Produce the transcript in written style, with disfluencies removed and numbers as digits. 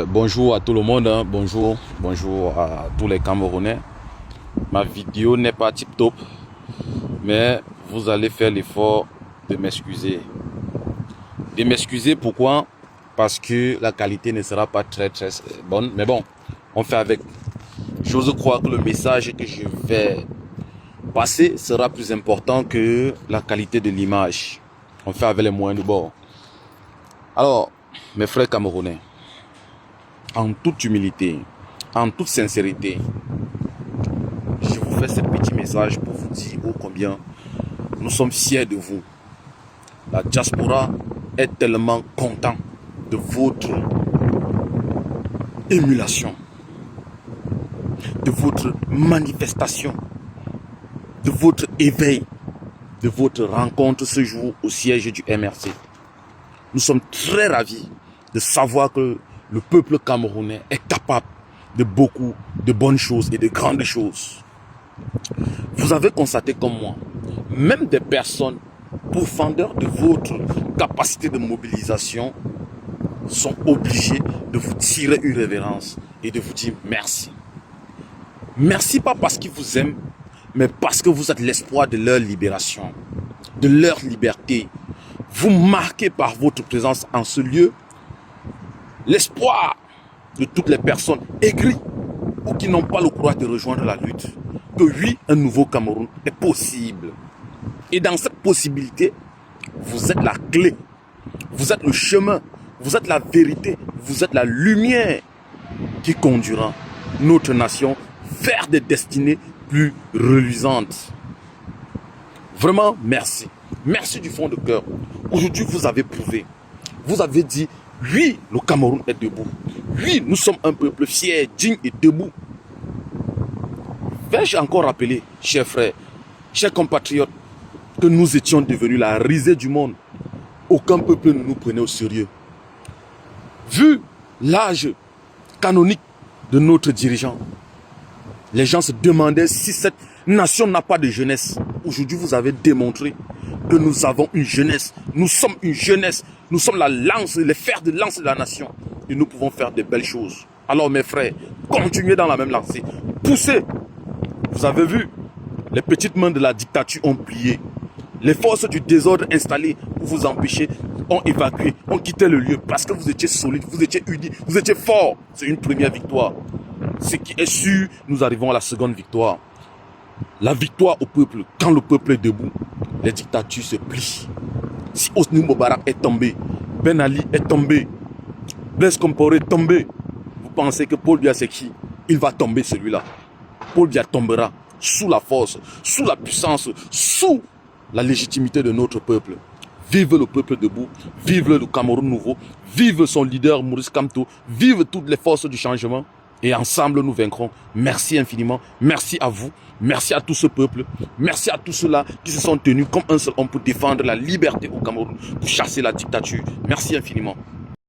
Bonjour à tout le monde, hein. Bonjour à tous les Camerounais. Ma vidéo n'est pas tip top, mais vous allez faire l'effort de m'excuser. De m'excuser pourquoi? Parce que la qualité ne sera pas très bonne, mais bon, on fait avec. J'ose croire que le message que je vais passer sera plus important que la qualité de l'image. On fait avec les moyens de bord. Alors, mes frères camerounais, en toute humilité, en toute sincérité, je vous fais ce petit message pour vous dire ô combien nous sommes fiers de vous. La diaspora est tellement content de votre émulation, de votre manifestation, de votre éveil, de votre rencontre ce jour au siège du MRC. Nous sommes très ravis de savoir que le peuple camerounais est capable de beaucoup de bonnes choses et de grandes choses. Vous avez constaté comme moi, même des personnes pourfendeurs de votre capacité de mobilisation sont obligées de vous tirer une révérence et de vous dire merci. Merci pas parce qu'ils vous aiment, mais parce que vous êtes l'espoir de leur libération, de leur liberté. Vous marquez par votre présence en ce lieu l'espoir de toutes les personnes aigries ou qui n'ont pas le courage de rejoindre la lutte. Que oui, un nouveau Cameroun est possible. Et dans cette possibilité, vous êtes la clé, vous êtes le chemin, vous êtes la vérité, vous êtes la lumière qui conduira notre nation vers des destinées plus reluisantes. Vraiment, merci. Merci du fond de cœur. Aujourd'hui, vous avez prouvé. Vous avez dit, oui, le Cameroun est debout. Oui, nous sommes un peuple fier, digne et debout. Vais-je encore rappeler, chers frères, chers compatriotes, que nous étions devenus la risée du monde. Aucun peuple ne nous prenait au sérieux. Vu l'âge canonique de notre dirigeant, les gens se demandaient si cette nation n'a pas de jeunesse. Aujourd'hui, vous avez démontré que nous avons une jeunesse. Nous sommes une jeunesse. Nous sommes la lance, les fers de lance de la nation. Et nous pouvons faire de belles choses. Alors mes frères, continuez dans la même lancée. Poussez. Vous avez vu, les petites mains de la dictature ont plié. Les forces du désordre installées pour vous empêcher ont évacué, ont quitté le lieu parce que vous étiez solides, vous étiez unis, vous étiez forts. C'est une première victoire. Ce qui est sûr, nous arrivons à la seconde victoire. La victoire au peuple. Quand le peuple est debout, les dictatures se plient. Si Hosni Moubarak est tombé, Ben Ali est tombé, Blaise Compaoré est tombé, vous pensez que Paul Biya c'est qui? Il va tomber celui-là. Paul Biya tombera sous la force, sous la puissance, sous la légitimité de notre peuple. Vive le peuple debout, vive le Cameroun nouveau, vive son leader Maurice Kamto, vive toutes les forces du changement. Et ensemble, nous vaincrons. Merci infiniment. Merci à vous. Merci à tout ce peuple. Merci à tous ceux-là qui se sont tenus comme un seul homme pour défendre la liberté au Cameroun, pour chasser la dictature. Merci infiniment.